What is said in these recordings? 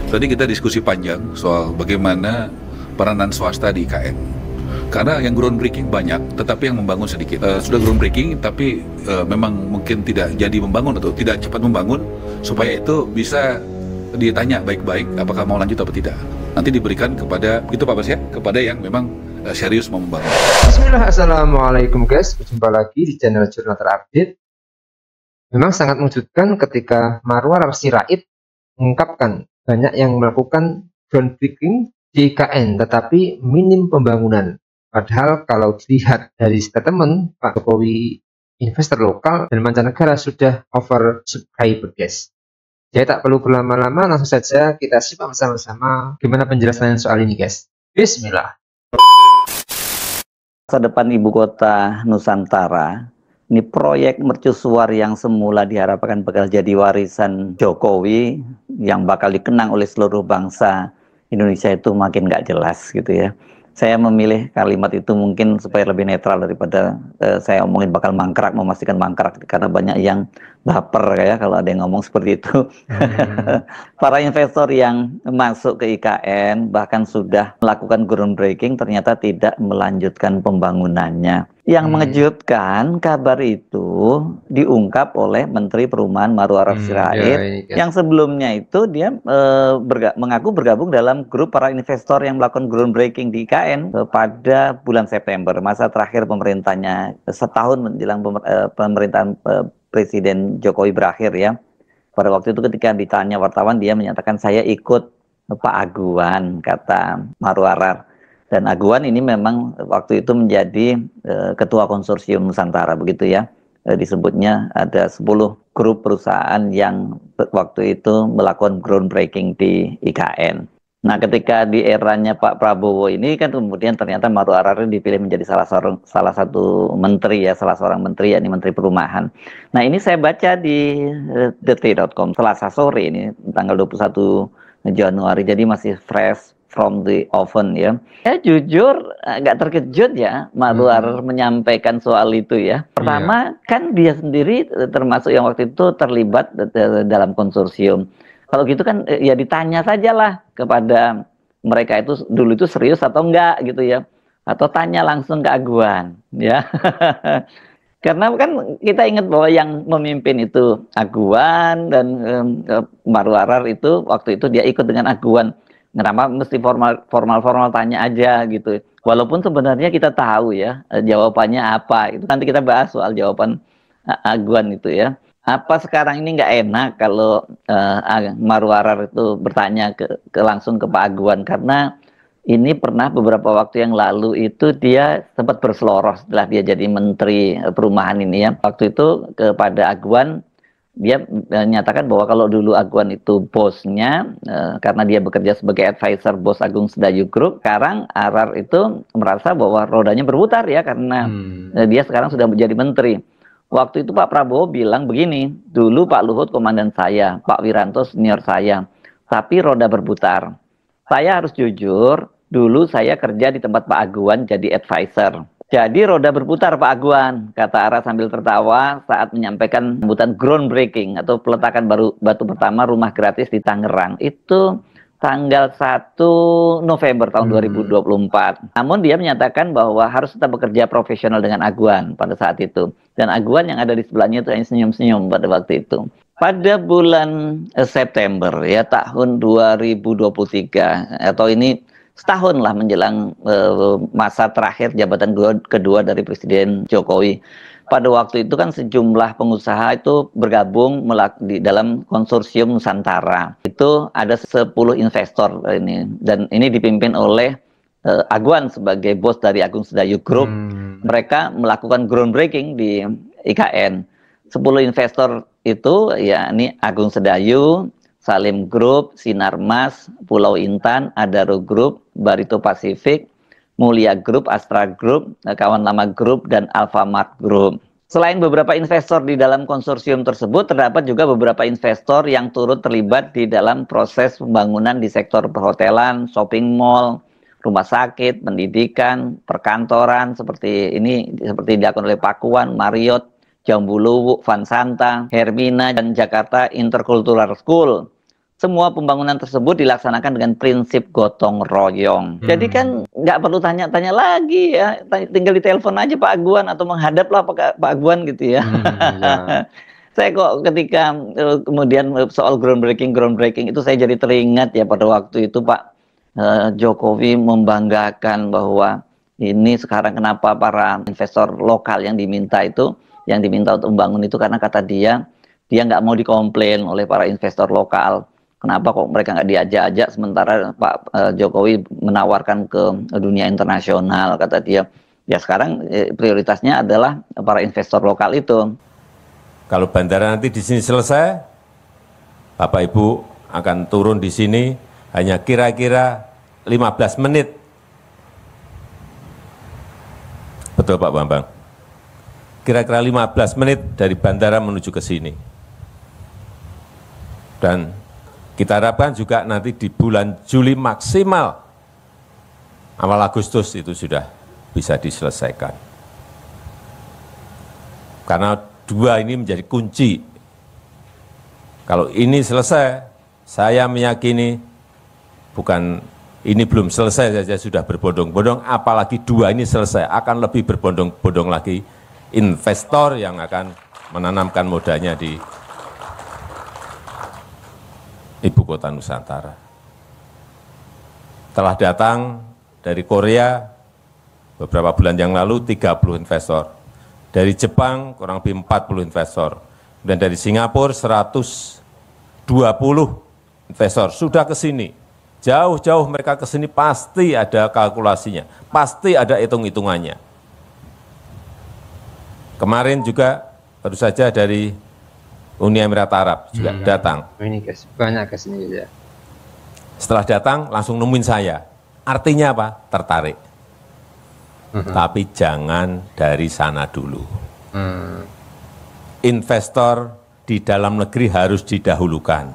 Tadi kita diskusi panjang soal bagaimana peranan swasta di IKN. Karena yang groundbreaking banyak, tetapi yang membangun sedikit. Sudah groundbreaking, tapi memang mungkin tidak jadi membangun atau tidak cepat membangun, supaya itu bisa ditanya baik-baik apakah mau lanjut atau tidak. Nanti diberikan kepada, itu Pak Bas ya, kepada yang memang serius mau membangun. Bismillah, assalamualaikum guys, berjumpa lagi di channel Jurnal Terupdate. Memang sangat mengejutkan ketika Marwar Sirait mengungkapkan banyak yang melakukan groundbreaking di IKN, tetapi minim pembangunan. Padahal kalau dilihat dari statement Pak Jokowi, investor lokal dan mancanegara sudah oversubscribed guys. Jadi tak perlu berlama-lama, langsung saja kita simak bersama-sama gimana penjelasan soal ini guys. Bismillah. Masa depan ibu kota Nusantara, ini proyek mercusuar yang semula diharapkan bakal jadi warisan Jokowi yang bakal dikenang oleh seluruh bangsa Indonesia itu makin nggak jelas gitu ya. Saya memilih kalimat itu mungkin supaya lebih netral daripada saya omongin bakal mangkrak, memastikan mangkrak, karena banyak yang baper ya kalau ada yang ngomong seperti itu. Para investor yang masuk ke IKN bahkan sudah melakukan groundbreaking ternyata tidak melanjutkan pembangunannya. Yang mengejutkan, kabar itu diungkap oleh Menteri Perumahan Marwar Sirait yang sebelumnya itu dia mengaku bergabung dalam grup para investor yang melakukan groundbreaking di IKN pada bulan September, masa terakhir pemerintahnya, setahun menjelang pemerintahan Presiden Jokowi berakhir ya. Pada waktu itu ketika ditanya wartawan, dia menyatakan saya ikut Pak Aguan, kata Marwar. Dan Aguan ini memang waktu itu menjadi ketua konsorsium Nusantara begitu ya. Disebutnya ada 10 grup perusahaan yang waktu itu melakukan groundbreaking di IKN. Nah, ketika di eranya Pak Prabowo ini kan kemudian ternyata Marwar dipilih menjadi salah satu menteri ya, salah seorang menteri, yakni Menteri Perumahan. Nah, ini saya baca di detik.com Selasa sore ini tanggal 21 Januari, jadi masih fresh from the oven ya. Saya jujur agak terkejut ya Marwar menyampaikan soal itu ya. Pertama kan dia sendiri termasuk yang waktu itu terlibat dalam konsorsium. Kalau gitu kan ya ditanya sajalah kepada mereka itu dulu itu serius atau enggak gitu ya. Atau tanya langsung ke Aguan ya. Karena kan kita ingat bahwa yang memimpin itu Aguan dan Marwar itu waktu itu dia ikut dengan Aguan. Kenapa mesti formal tanya aja gitu. Walaupun sebenarnya kita tahu ya jawabannya apa. Itu nanti kita bahas soal jawaban Aguan itu ya. Apa sekarang ini nggak enak kalau Marwar itu bertanya langsung ke Pak Aguan, karena ini pernah beberapa waktu yang lalu itu dia sempat berseloroh setelah dia jadi Menteri Perumahan ini ya. Waktu itu kepada Aguan dia menyatakan bahwa kalau dulu Aguan itu bosnya, karena dia bekerja sebagai advisor bos Agung Sedayu Group, sekarang Arar itu merasa bahwa rodanya berputar ya, karena dia sekarang sudah menjadi menteri. Waktu itu Pak Prabowo bilang begini, dulu Pak Luhut komandan saya, Pak Wiranto senior saya, tapi roda berputar. Saya harus jujur, dulu saya kerja di tempat Pak Aguan jadi advisor. Jadi roda berputar Pak Aguan, kata Ara sambil tertawa saat menyampaikan sambutan groundbreaking atau peletakan batu pertama rumah gratis di Tangerang. Itu tanggal 1 November tahun 2024. Namun dia menyatakan bahwa harus tetap bekerja profesional dengan Aguan pada saat itu. Dan Aguan yang ada di sebelahnya itu hanya senyum-senyum pada waktu itu. Pada bulan September ya tahun 2023 atau ini setahun lah menjelang masa terakhir jabatan kedua dari Presiden Jokowi. Pada waktu itu kan sejumlah pengusaha itu bergabung di dalam konsorsium Nusantara. Itu ada 10 investor ini, dan ini dipimpin oleh Aguan sebagai bos dari Agung Sedayu Group. Mereka melakukan groundbreaking di IKN. 10 investor itu yakni Agung Sedayu, Salim Group, Sinarmas, Pulau Intan, Adaro Group, Barito Pacific, Mulia Group, Astra Group, Kawan Lama Group, dan Alfamart Group. Selain beberapa investor di dalam konsorsium tersebut, terdapat juga beberapa investor yang turut terlibat di dalam proses pembangunan di sektor perhotelan, shopping mall, rumah sakit, pendidikan, perkantoran, seperti dilakukan oleh Pakuan, Marriott, Jambu Luwuk, Vansanta, Hermina, dan Jakarta Intercultural School. semua pembangunan tersebut dilaksanakan dengan prinsip gotong royong. Jadi kan nggak perlu tanya-tanya lagi ya, tinggal ditelepon aja Pak Aguan atau menghadaplah Pak Aguan gitu ya. Ya. Saya kok ketika kemudian soal groundbreaking itu saya jadi teringat ya pada waktu itu Pak Jokowi membanggakan bahwa ini sekarang kenapa para investor lokal yang diminta untuk membangun itu karena kata dia nggak mau dikomplain oleh para investor lokal. Kenapa kok mereka nggak diajak-ajak sementara Pak Jokowi menawarkan ke dunia internasional, kata dia. Ya sekarang prioritasnya adalah para investor lokal itu. Kalau bandara nanti di sini selesai, Bapak Ibu akan turun di sini hanya kira-kira 15 menit. Betul Pak Bambang? Kira-kira 15 menit dari bandara menuju ke sini. Dan kita harapkan juga nanti di bulan Juli maksimal, awal Agustus itu sudah bisa diselesaikan. Karena dua ini menjadi kunci. Kalau ini selesai, saya meyakini bukan ini belum selesai saja sudah berbondong-bondong, apalagi dua ini selesai, akan lebih berbondong-bondong lagi investor yang akan menanamkan modalnya di Ibu Kota Nusantara. Telah datang dari Korea beberapa bulan yang lalu 30 investor. Dari Jepang kurang lebih 40 investor. Dan dari Singapura 120 investor sudah ke sini. Jauh-jauh mereka ke sini pasti ada kalkulasinya, pasti ada hitung-hitungannya. Kemarin juga baru saja dari Uni Emirat Arab juga datang. Ini guys, banyak ke sini ya. Setelah datang langsung nemuin saya. Artinya apa? Tertarik. Tapi jangan dari sana dulu. Investor di dalam negeri harus didahulukan.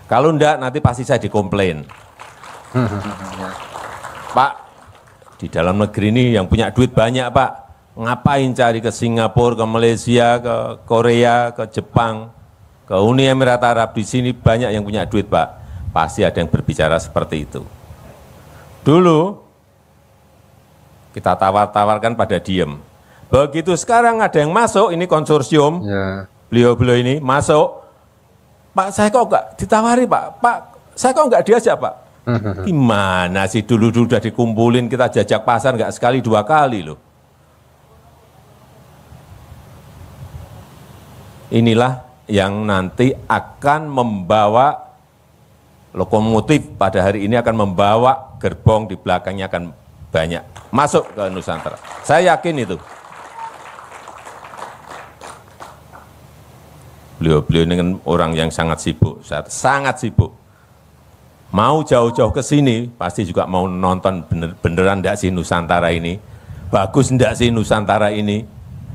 Kalau enggak nanti pasti saya dikomplain. Pak, di dalam negeri ini yang punya duit banyak Pak. Ngapain cari ke Singapura, ke Malaysia, ke Korea, ke Jepang, ke Uni Emirat Arab. Di sini banyak yang punya duit Pak. Pasti ada yang berbicara seperti itu. Dulu kita tawar-tawarkan pada diem. Begitu sekarang ada yang masuk, ini konsorsium, beliau-beliau ini masuk. Pak, saya kok nggak ditawari Pak? Pak, saya kok nggak diajak Pak? Gimana sih dulu sudah dikumpulin, kita jajak pasar nggak sekali dua kali loh. Inilah yang nanti akan membawa lokomotif pada hari ini, akan membawa gerbong di belakangnya akan banyak masuk ke Nusantara. Saya yakin itu. Beliau-beliau ini kan orang yang sangat sibuk, sangat sibuk. Mau jauh-jauh ke sini, pasti juga mau nonton beneran enggak sih Nusantara ini, bagus enggak sih Nusantara ini,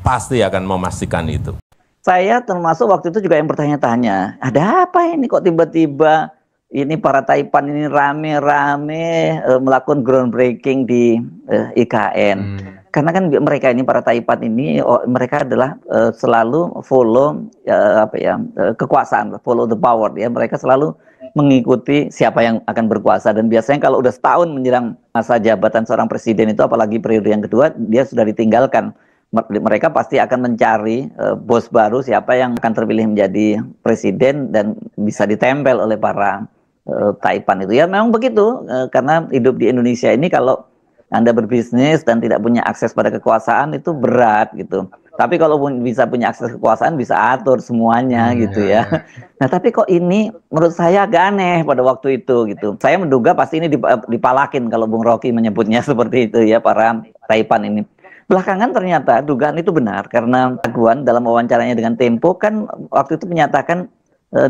pasti akan memastikan itu. Saya termasuk waktu itu juga yang bertanya-tanya, ada apa ini kok tiba-tiba ini para Taipan ini rame-rame melakukan groundbreaking di IKN. Karena kan mereka ini para Taipan ini mereka adalah selalu follow kekuasaan, follow the power ya. Mereka selalu mengikuti siapa yang akan berkuasa, dan biasanya kalau udah setahun menjelang masa jabatan seorang presiden itu, apalagi periode yang kedua, dia sudah ditinggalkan. Mereka pasti akan mencari bos baru, siapa yang akan terpilih menjadi presiden dan bisa ditempel oleh para Taipan itu. Ya memang begitu, karena hidup di Indonesia ini kalau Anda berbisnis dan tidak punya akses pada kekuasaan itu berat gitu. Tapi kalau bisa punya akses kekuasaan bisa atur semuanya gitu ya. Nah tapi kok ini menurut saya agak aneh pada waktu itu gitu. Saya menduga pasti ini dipalakin kalau Bung Rocky menyebutnya seperti itu ya, para Taipan ini. Belakangan ternyata dugaan itu benar, karena Aguan dalam wawancaranya dengan Tempo kan waktu itu menyatakan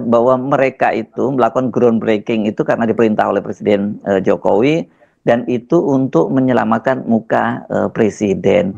bahwa mereka itu melakukan groundbreaking itu karena diperintah oleh Presiden Jokowi, dan itu untuk menyelamatkan muka presiden.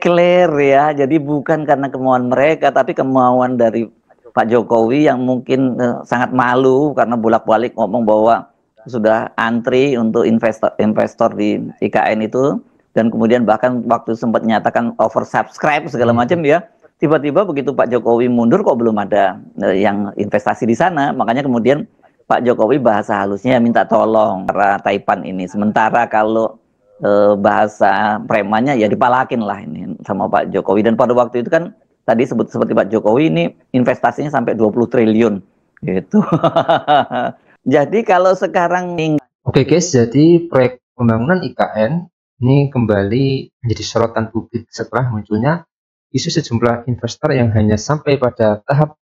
Clear ya, jadi bukan karena kemauan mereka, tapi kemauan dari Pak Jokowi yang mungkin sangat malu karena bolak-balik ngomong bahwa sudah antri untuk investor di IKN itu, dan kemudian bahkan waktu sempat menyatakan oversubscribe segala macam ya. Tiba-tiba begitu Pak Jokowi mundur kok belum ada yang investasi di sana. Makanya kemudian Pak Jokowi bahasa halusnya minta tolong para Taipan ini. Sementara kalau bahasa premannya ya dipalakin lah ini sama Pak Jokowi. Dan pada waktu itu kan tadi seperti Pak Jokowi ini investasinya sampai 20 triliun gitu. Jadi kalau sekarang Oke guys, jadi proyek pembangunan IKN ini kembali menjadi sorotan publik setelah munculnya isu sejumlah investor yang hanya sampai pada tahap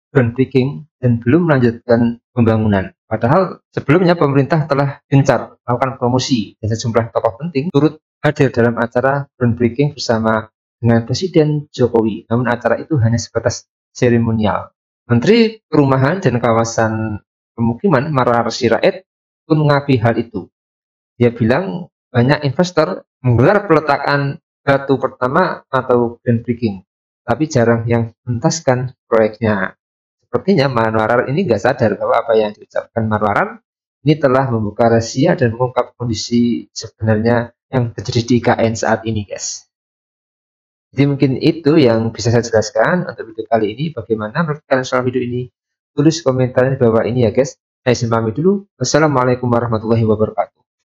groundbreaking dan belum melanjutkan pembangunan. Padahal sebelumnya pemerintah telah gencar melakukan promosi dan sejumlah tokoh penting turut hadir dalam acara groundbreaking bersama dengan Presiden Jokowi. Namun acara itu hanya sebatas seremonial. Menteri Perumahan dan Kawasan Pemukiman Marwar Sirait pun mengakui hal itu. Dia bilang banyak investor menggelar peletakan batu pertama atau groundbreaking, tapi jarang yang menuntaskan proyeknya. Sepertinya Marwar ini nggak sadar bahwa apa yang diucapkan Marwar ini telah membuka rahasia dan mengungkap kondisi sebenarnya yang terjadi di IKN saat ini, guys. Jadi mungkin itu yang bisa saya jelaskan untuk video kali ini. Bagaimana menurut kalian soal video ini? Tulis komentar di bawah ini ya, guys. Saya pamit dulu. Wassalamualaikum warahmatullahi wabarakatuh.